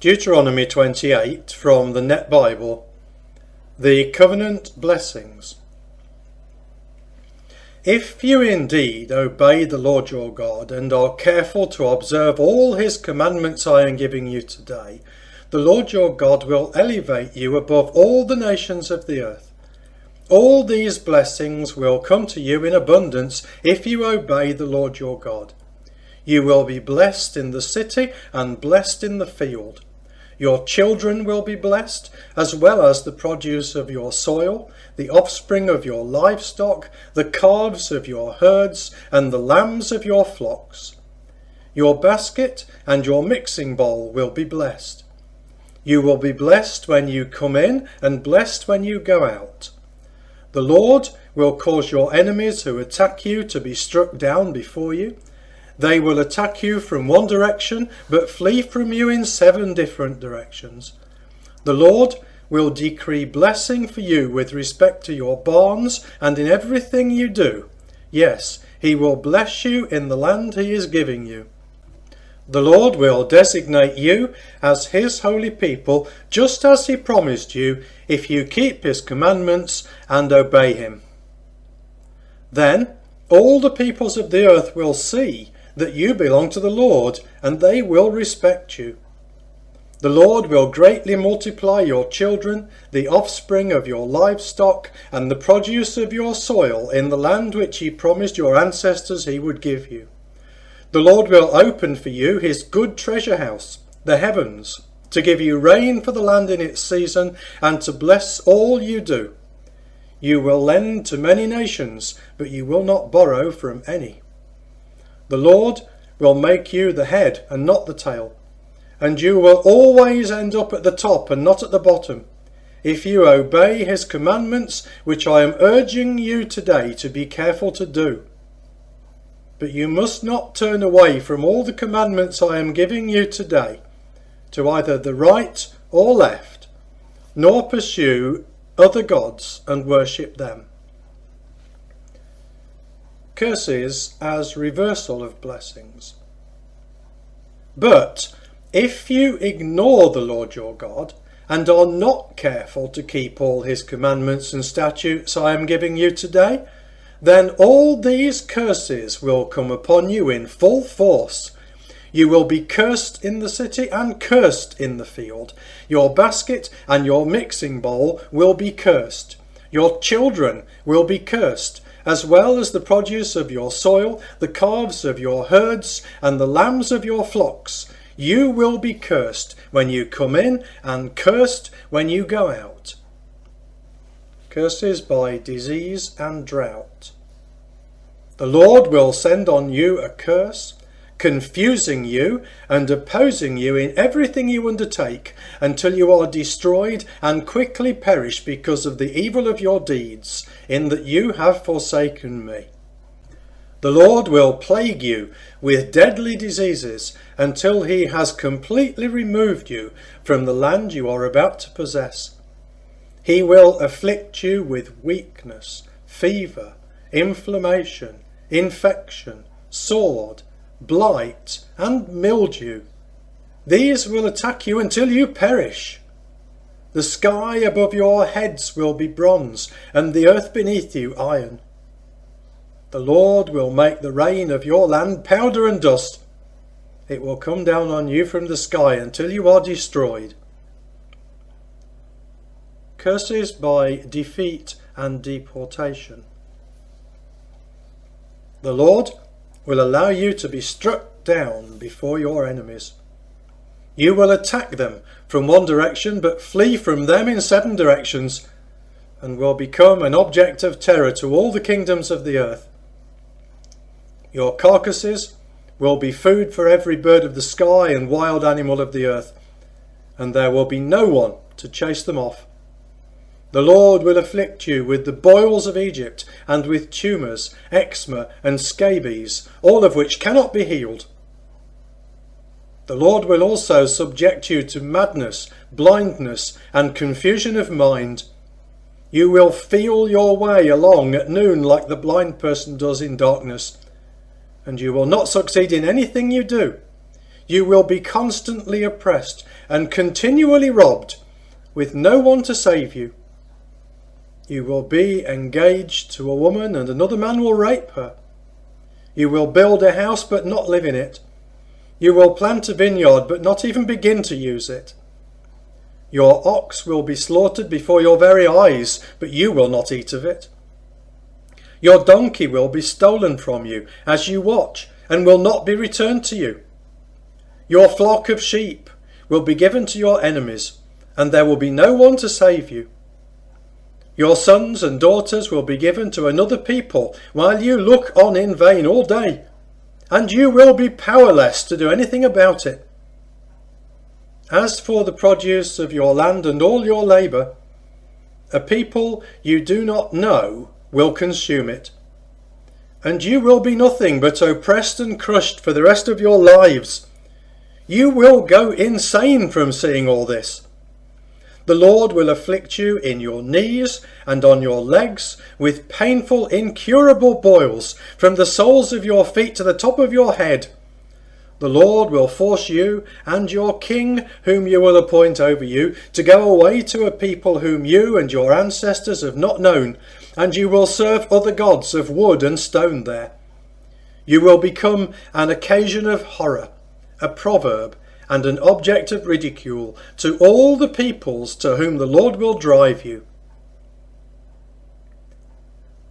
Deuteronomy 28 from the Net Bible. The Covenant Blessings. If you indeed obey the Lord your God and are careful to observe all his commandments I am giving you today, the Lord your God will elevate you above all the nations of the earth. All these blessings will come to you in abundance if you obey the Lord your God. You will be blessed in the city and blessed in the field. Your children will be blessed, as well as the produce of your soil, the offspring of your livestock, the calves of your herds, and the lambs of your flocks. Your basket and your mixing bowl will be blessed. You will be blessed when you come in and blessed when you go out. The Lord will cause your enemies who attack you to be struck down before you. They will attack you from one direction, but flee from you in 7 different directions. The Lord will decree blessing for you with respect to your barns and in everything you do. Yes, he will bless you in the land he is giving you. The Lord will designate you as his holy people, just as he promised you, if you keep his commandments and obey him. Then all the peoples of the earth will see that you belong to the Lord, and they will respect you. The Lord will greatly multiply your children, the offspring of your livestock, and the produce of your soil in the land which he promised your ancestors he would give you. The Lord will open for you his good treasure house, the heavens, to give you rain for the land in its season, and to bless all you do. You will lend to many nations, but you will not borrow from any. The Lord will make you the head and not the tail, and you will always end up at the top and not at the bottom, if you obey his commandments, which I am urging you today to be careful to do. But you must not turn away from all the commandments I am giving you today, to either the right or left, nor pursue other gods and worship them. Curses as reversal of blessings. But if you ignore the Lord your God and are not careful to keep all his commandments and statutes I am giving you today, then all these curses will come upon you in full force. You will be cursed in the city and cursed in the field. Your basket and your mixing bowl will be cursed. Your children will be cursed, as well as the produce of your soil, the calves of your herds, and the lambs of your flocks. You will be cursed when you come in, and cursed when you go out. Curses by disease and drought. The Lord will send on you a curse, confusing you and opposing you in everything you undertake, until you are destroyed and quickly perish because of the evil of your deeds, in that you have forsaken me. The Lord will plague you with deadly diseases until he has completely removed you from the land you are about to possess. He will afflict you with weakness, fever, inflammation, infection, sword, blight, and mildew. These will attack you until you perish. The sky above your heads will be bronze, and the earth beneath you iron. The Lord will make the rain of your land powder and dust. It will come down on you from the sky until you are destroyed. Curses by defeat and deportation. The Lord will allow you to be struck down before your enemies. You will attack them from one direction, but flee from them in 7 directions, and will become an object of terror to all the kingdoms of the earth. Your carcasses will be food for every bird of the sky and wild animal of the earth, and there will be no one to chase them off. The Lord will afflict you with the boils of Egypt, and with tumours, eczema, and scabies, all of which cannot be healed. The Lord will also subject you to madness, blindness, and confusion of mind. You will feel your way along at noon like the blind person does in darkness, and you will not succeed in anything you do. You will be constantly oppressed and continually robbed, with no one to save you. You will be engaged to a woman and another man will rape her. You will build a house but not live in it. You will plant a vineyard but not even begin to use it. Your ox will be slaughtered before your very eyes, but you will not eat of it. Your donkey will be stolen from you as you watch and will not be returned to you. Your flock of sheep will be given to your enemies, and there will be no one to save you. Your sons and daughters will be given to another people while you look on in vain all day, and you will be powerless to do anything about it. As for the produce of your land and all your labour, a people you do not know will consume it, and you will be nothing but oppressed and crushed for the rest of your lives. You will go insane from seeing all this. The Lord will afflict you in your knees and on your legs with painful, incurable boils from the soles of your feet to the top of your head. The Lord will force you and your king, whom you will appoint over you, to go away to a people whom you and your ancestors have not known, and you will serve other gods of wood and stone there. You will become an occasion of horror, a proverb, and an object of ridicule to all the peoples to whom the Lord will drive you.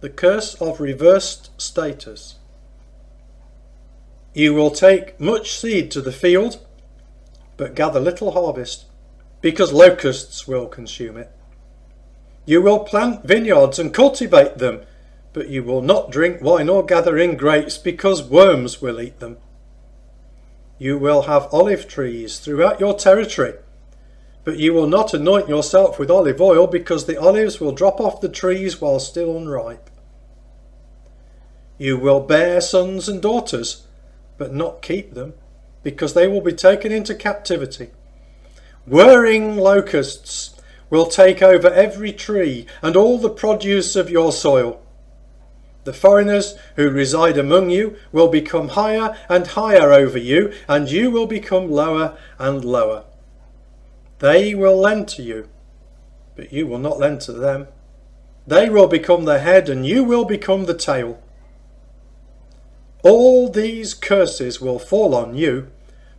The curse of reversed status. You will take much seed to the field, but gather little harvest, because locusts will consume it. You will plant vineyards and cultivate them, but you will not drink wine or gather in grapes, because worms will eat them. You will have olive trees throughout your territory, but you will not anoint yourself with olive oil, because the olives will drop off the trees while still unripe. You will bear sons and daughters, but not keep them, because they will be taken into captivity. Whirring locusts will take over every tree and all the produce of your soil. The foreigners who reside among you will become higher and higher over you, and you will become lower and lower. They will lend to you, but you will not lend to them. They will become the head, and you will become the tail. All these curses will fall on you,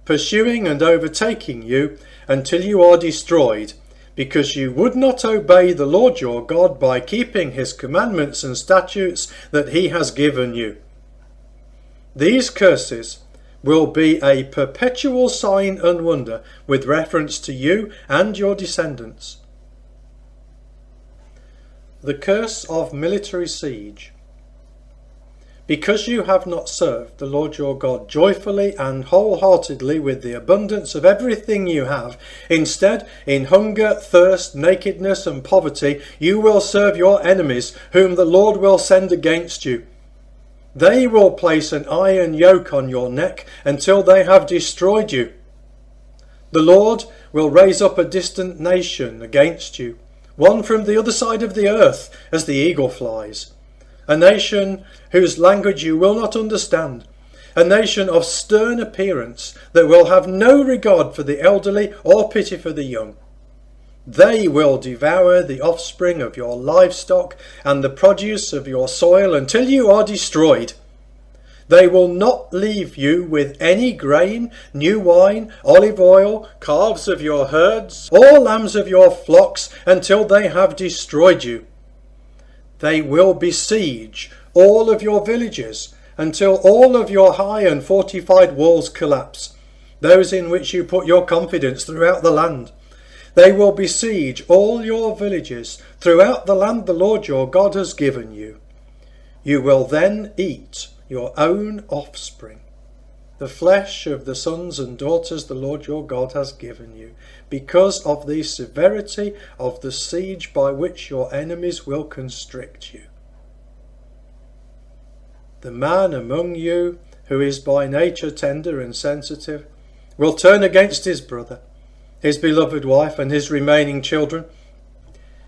pursuing and overtaking you until you are destroyed, because you would not obey the Lord your God by keeping his commandments and statutes that he has given you. These curses will be a perpetual sign and wonder with reference to you and your descendants. The curse of military siege. Because you have not served the Lord your God joyfully and wholeheartedly with the abundance of everything you have, instead, in hunger, thirst, nakedness and poverty, you will serve your enemies, whom the Lord will send against you. They will place an iron yoke on your neck until they have destroyed you. The Lord will raise up a distant nation against you, one from the other side of the earth, as the eagle flies. A nation whose language you will not understand, a nation of stern appearance that will have no regard for the elderly or pity for the young. They will devour the offspring of your livestock and the produce of your soil until you are destroyed. They will not leave you with any grain, new wine, olive oil, calves of your herds, or lambs of your flocks until they have destroyed you. They will besiege all of your villages until all of your high and fortified walls collapse, those in which you put your confidence throughout the land. They will besiege all your villages throughout the land the Lord your God has given you. You will then eat your own offspring, the flesh of the sons and daughters the Lord your God has given you, because of the severity of the siege by which your enemies will constrict you. The man among you who is by nature tender and sensitive will turn against his brother, his beloved wife and his remaining children.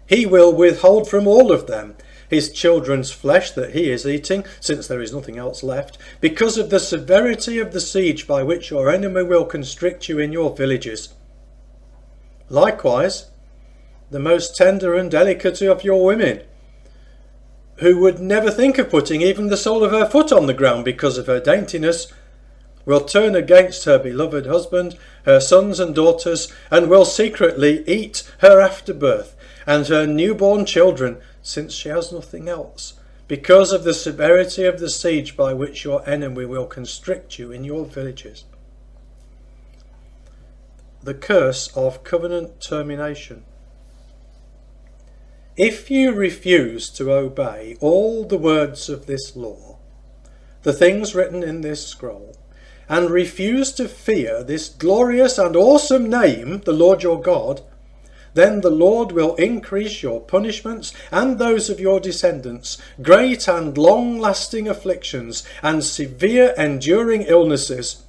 He will withhold from all of them his children's flesh that he is eating, since there is nothing else left, because of the severity of the siege by which your enemy will constrict you in your villages. Likewise, the most tender and delicate of your women, who would never think of putting even the sole of her foot on the ground because of her daintiness, will turn against her beloved husband, her sons and daughters, and will secretly eat her afterbirth and her newborn children, since she has nothing else, because of the severity of the siege by which your enemy will constrict you in your villages. The curse of covenant termination. If you refuse to obey all the words of this law, the things written in this scroll, and refuse to fear this glorious and awesome name, the Lord your God, then the Lord will increase your punishments and those of your descendants, great and long-lasting afflictions and severe enduring illnesses.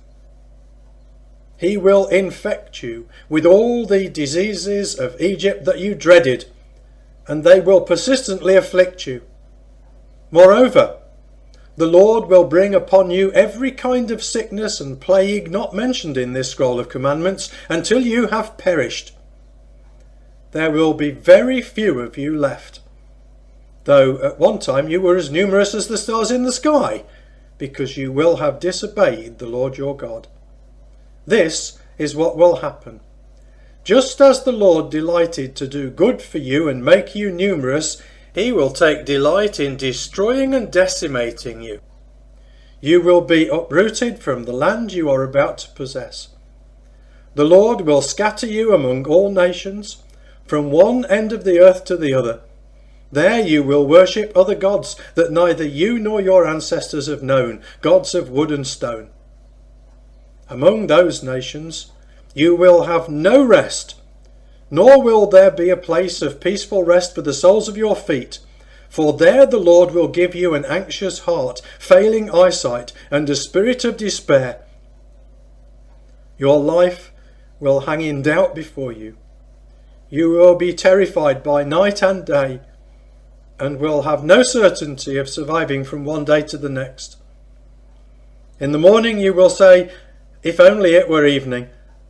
He will infect you with all the diseases of Egypt that you dreaded, and they will persistently afflict you. Moreover, the Lord will bring upon you every kind of sickness and plague not mentioned in this scroll of commandments until you have perished. There will be very few of you left, though at one time you were as numerous as the stars in the sky, because you will have disobeyed the Lord your God. This is what will happen. Just as the Lord delighted to do good for you and make you numerous, he will take delight in destroying and decimating you. You will be uprooted from the land you are about to possess. The Lord will scatter you among all nations, from one end of the earth to the other. There you will worship other gods that neither you nor your ancestors have known, gods of wood and stone. Among those nations you will have no rest, nor will there be a place of peaceful rest for the soles of your feet, for there the Lord will give you an anxious heart, failing eyesight, and a spirit of despair. Your life will hang in doubt before you. You will be terrified by night and day, and will have no certainty of surviving from one day to the next. In the morning you will say, "If only it were evening,"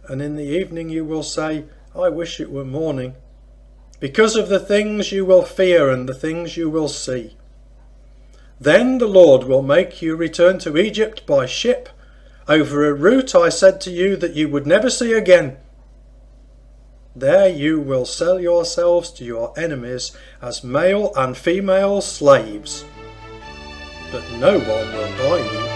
and in the evening you will say, "I wish it were morning," because of the things you will fear and the things you will see. Then the Lord will make you return to Egypt by ship, over a route I said to you that you would never see again. There you will sell yourselves to your enemies as male and female slaves, but no one will buy you.